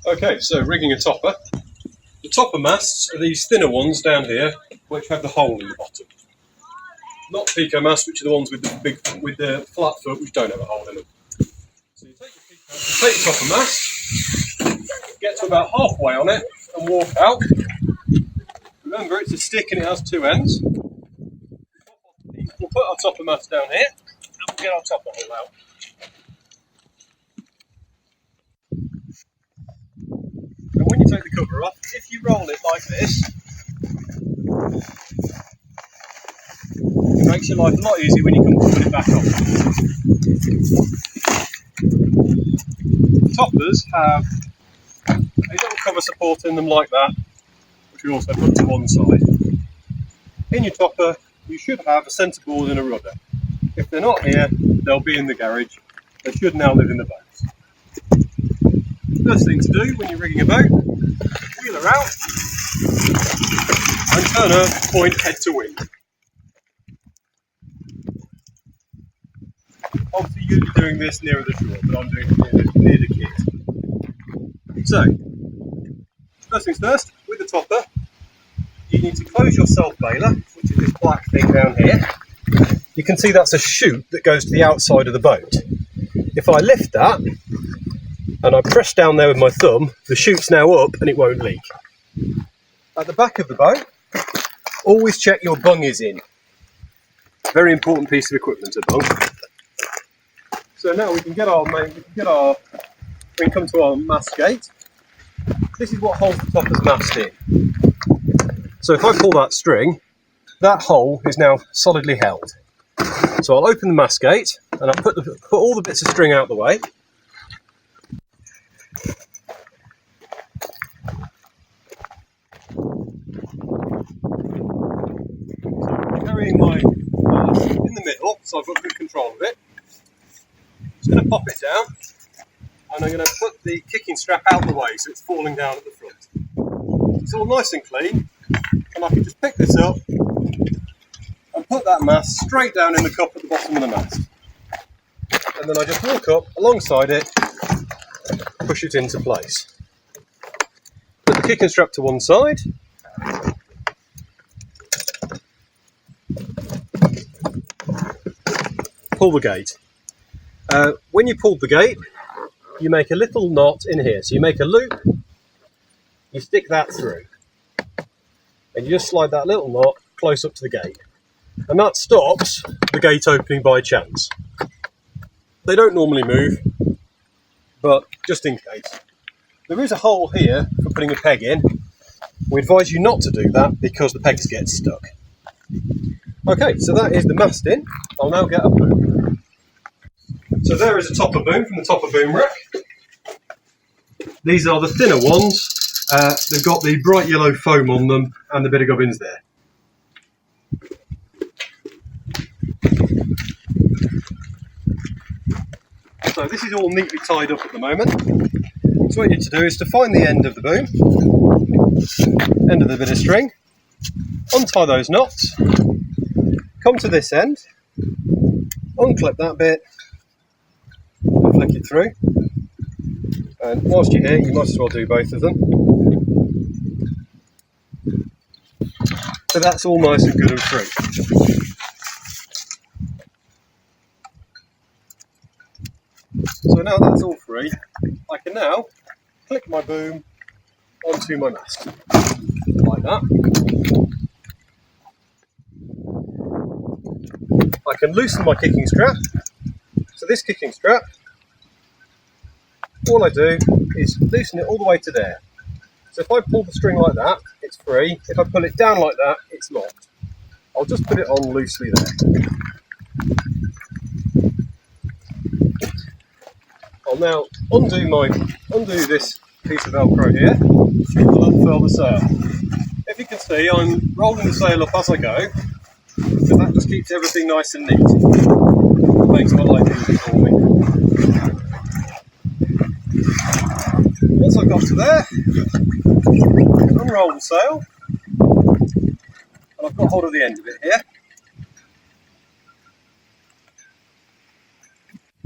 Okay, so rigging a topper. The topper masts are these thinner ones down here, which have the hole in the bottom. Not Pico masts, which are the ones with the flat foot, which don't have a hole in them. So you take your topper mast, get to about halfway on it, and walk out. Remember, it's a stick and it has two ends. We'll put our topper mast down here, and we'll get our topper hole out. And when you take the cover off, if you roll it like this, it makes your life a lot easier when you come to put it back on. Toppers have a little cover support in them like that, which we also put to one side. In your topper, you should have a centre board and a rudder. If they're not here, they'll be in the garage. They should now live in the boat. First thing to do when you're rigging a boat, wheel her out and turn her point head to wind. Obviously you'll be doing this nearer the shore, but I'm doing it near the kit. So, first things first, with the topper, you need to close your self-bailer, which is this black thing down here. You can see that's a chute that goes to the outside of the boat. If I lift that, and I press down there with my thumb, the chute's now up and it won't leak. At the back of the boat, always check your bung is in. Very important piece of equipment, a bung. So now we can come to our mast gate. This is what holds the topper's mast in. So if I pull that string, that hole is now solidly held. So I'll open the mast gate and I'll put all the bits of string out the way. Carrying my mast in the middle, so I've got good control of it. Just going to pop it down, and I'm going to put the kicking strap out the way so it's falling down at the front. It's all nice and clean, and I can just pick this up and put that mast straight down in the cup at the bottom of the mast. And then I just walk up alongside it, push it into place. Put the kicking strap to one side. Pull the gate. When you pull the gate, you make a little knot in here. So you make a loop, you stick that through, and you just slide that little knot close up to the gate. And that stops the gate opening by chance. They don't normally move, but just in case. There is a hole here for putting a peg in. We advise you not to do that because the pegs get stuck. Okay, so that is the mast in. I'll now get a boom. So there is a topper boom from the topper boom rack. These are the thinner ones. They've got the bright yellow foam on them and the bit of gubbins there. So this is all neatly tied up at the moment. So what you need to do is to find the end of the boom, end of the bit of string, untie those knots, come to this end, unclip that bit, and flick it through. And whilst you're here, you might as well do both of them. So that's all nice and good and free. So now that's all free, I can now click my boom onto my mast, like that. I can loosen my kicking strap. So this kicking strap, all I do is loosen it all the way to there. So if I pull the string like that, it's free. If I pull it down like that, it's locked. I'll just put it on loosely there. I'll now undo this piece of Velcro here and unfurl the sail. If you can see, I'm rolling the sail up as I go, so that just keeps everything nice and neat. It makes my life easy for me. Once I've got to there, I can unroll the sail, and I've got hold of the end of it here.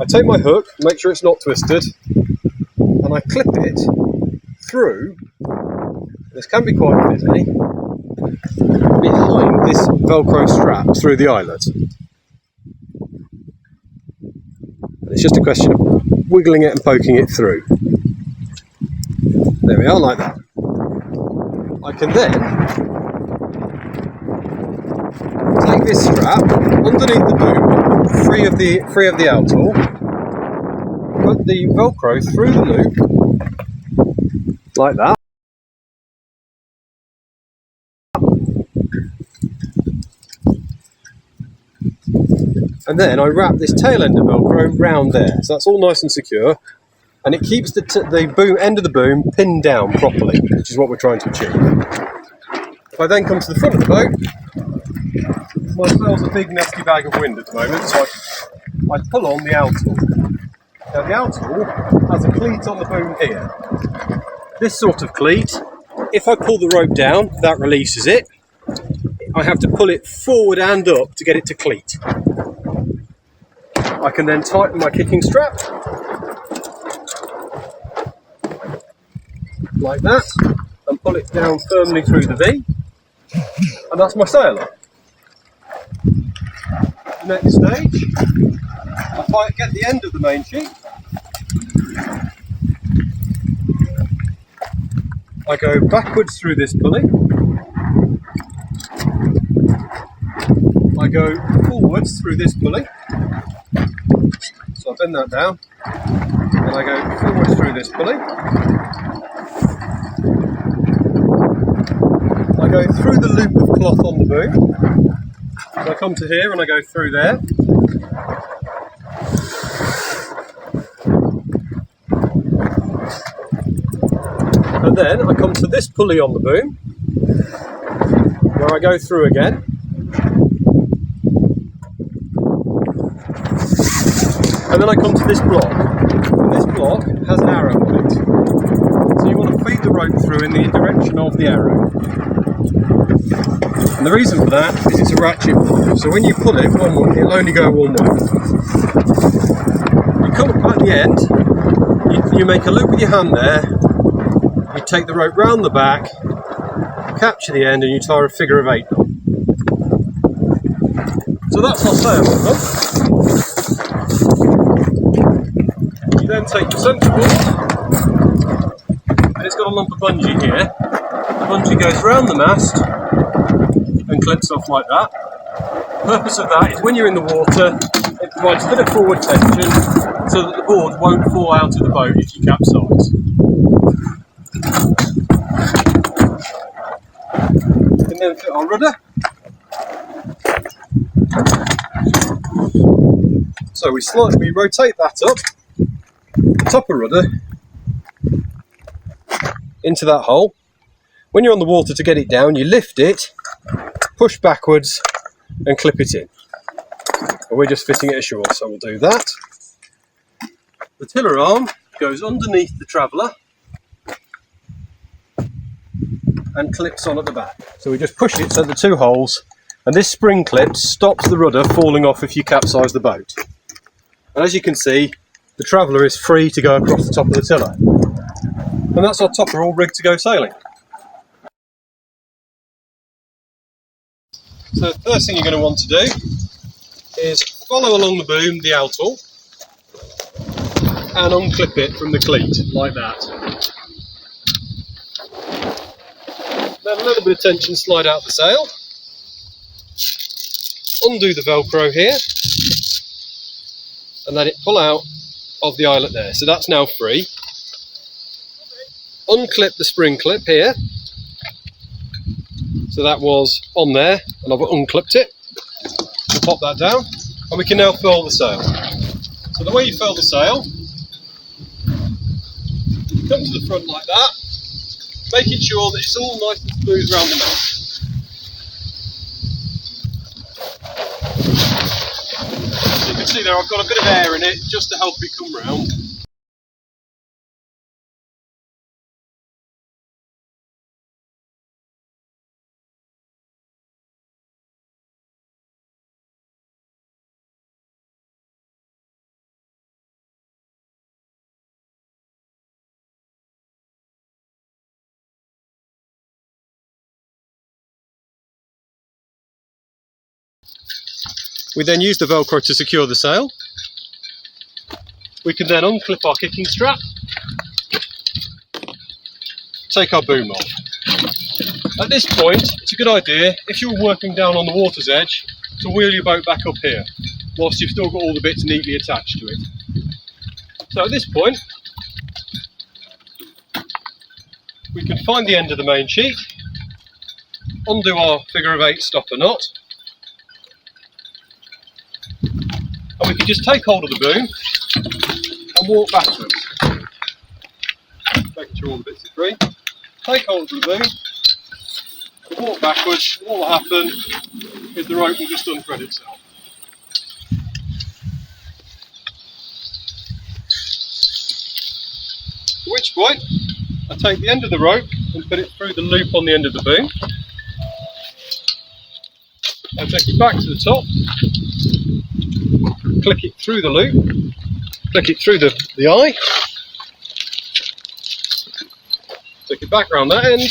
I take my hook, make sure it's not twisted, and I clip it through, this can be quite busy, behind this Velcro strap through the eyelet. It's just a question of wiggling it and poking it through. There we are, like that. I can then take this strap underneath the boom, free of the outdoor, put the Velcro through the loop, like that. And then I wrap this tail end of Velcro round there, so that's all nice and secure, and it keeps the boom end of the boom pinned down properly, which is what we're trying to achieve. If I then come to the front of the boat, my sail's a big nasty bag of wind at the moment, so I pull on the outhaul. Now the outhaul has a cleat on the boom here. This sort of cleat, if I pull the rope down, that releases it. I have to pull it forward and up to get it to cleat. I can then tighten my kicking strap, like that, and pull it down firmly through the V, and that's my sail up. The next stage, I get the end of the main sheet, I go backwards through this pulley, I go forwards through this pulley, so I bend that down, and I go forwards through this pulley, I go through the loop of cloth on the boom, so I come to here and I go through there, and then I come to this pulley on the boom, where I go through again, and then I come to this block, and this block has an arrow on it, so you want to feed the rope through in the direction of the arrow. And the reason for that is it's a ratchet block, so when you pull it one way, it'll only go one way. You come up at the end, you make a loop with your hand there, you take the rope round the back, capture the end, and you tie a figure of 8 knot. So that's our sail done. You then take the centre board, and it's got a lump of bungee here. The bungee goes round the mast and clips off like that. The purpose of that is when you're in the water, it provides a bit of forward tension so that the board won't fall out of the boat if you capsize. We can then fit our rudder. So we rotate that up, top a rudder into that hole. When you're on the water to get it down, you lift it, push backwards and clip it in. And we're just fitting it ashore, so we'll do that. The tiller arm goes underneath the traveller and clips on at the back. So we just push it so the 2 holes, and this spring clip stops the rudder falling off if you capsize the boat. And as you can see, the traveller is free to go across the top of the tiller. And that's our topper all rigged to go sailing. So the first thing you're going to want to do is follow along the boom, the outhaul, and unclip it from the cleat, like that. Then a little bit of tension, slide out the sail, undo the Velcro here, and let it pull out of the eyelet there. So that's now free. Unclip the spring clip here. So that was on there, and I've unclipped it. We'll pop that down, and we can now furl the sail. So the way you furl the sail, come to the front like that, making sure that it's all nice and smooth around the mouth. You can see there I've got a bit of air in it just to help it come round. We then use the Velcro to secure the sail. We can then unclip our kicking strap, take our boom off. At this point, it's a good idea, if you're working down on the water's edge, to wheel your boat back up here, whilst you've still got all the bits neatly attached to it. So at this point, we can find the end of the main sheet, undo our figure-of-8 stopper knot, and we can just take hold of the boom and walk backwards. Making sure all the bits are free. Take hold of the boom, and walk backwards, and what will happen is the rope will just unthread itself. At which point, I take the end of the rope and put it through the loop on the end of the boom. I take it back to the top, click it through the loop, click it through the eye, take it back round that end,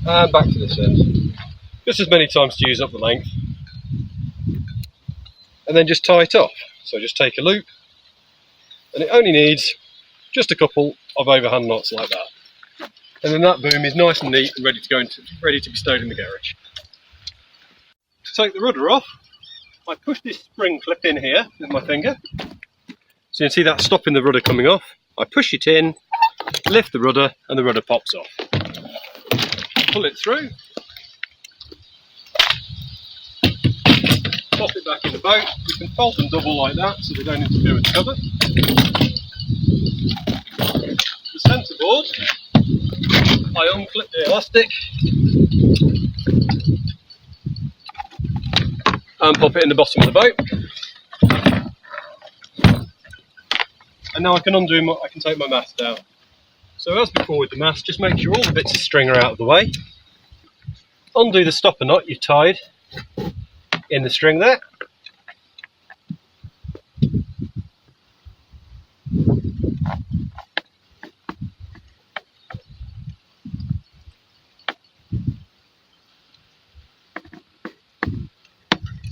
and back to this end. Just as many times to use up the length. And then just tie it off. So just take a loop, and it only needs just a couple of overhand knots like that. And then that boom is nice and neat and ready to be stowed in the garage. To take the rudder off, I push this spring clip in here with my finger. So you can see that stopping the rudder coming off. I push it in, lift the rudder, and the rudder pops off. Pull it through, pop it back in the boat. You can fold them double like that so they don't interfere with the cover. The centre board, I unclip the elastic and pop it in the bottom of the boat. And now I can take my mast down. So as before with the mast, just make sure all the bits of string are out of the way. Undo the stopper knot you've tied in the string there.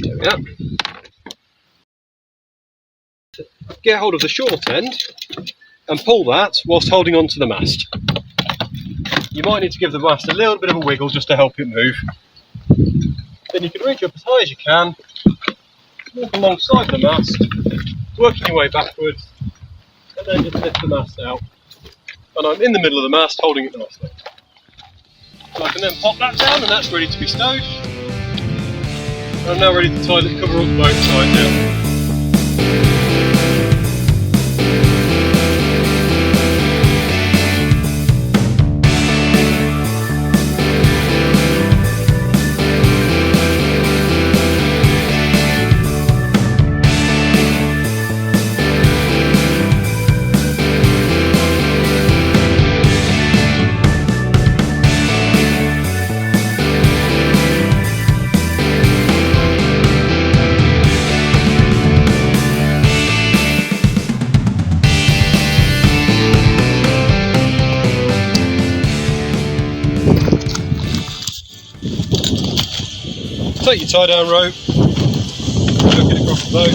There we are. Get hold of the short end and pull that whilst holding on to the mast. You might need to give the mast a little bit of a wiggle just to help it move. Then you can reach up as high as you can, walk alongside the mast, working your way backwards, and then just lift the mast out. And I'm in the middle of the mast holding it nicely. So I can then pop that down and that's ready to be stowed. And I'm now ready to tie the cover up the boat side down. Take your tie down rope, chuck it across the boat,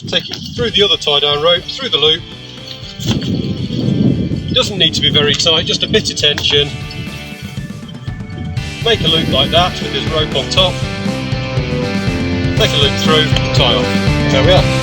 take it through the other tie down rope, through the loop. It doesn't need to be very tight, just a bit of tension. Make a loop like that with this rope on top, take a loop through, tie off. There we are.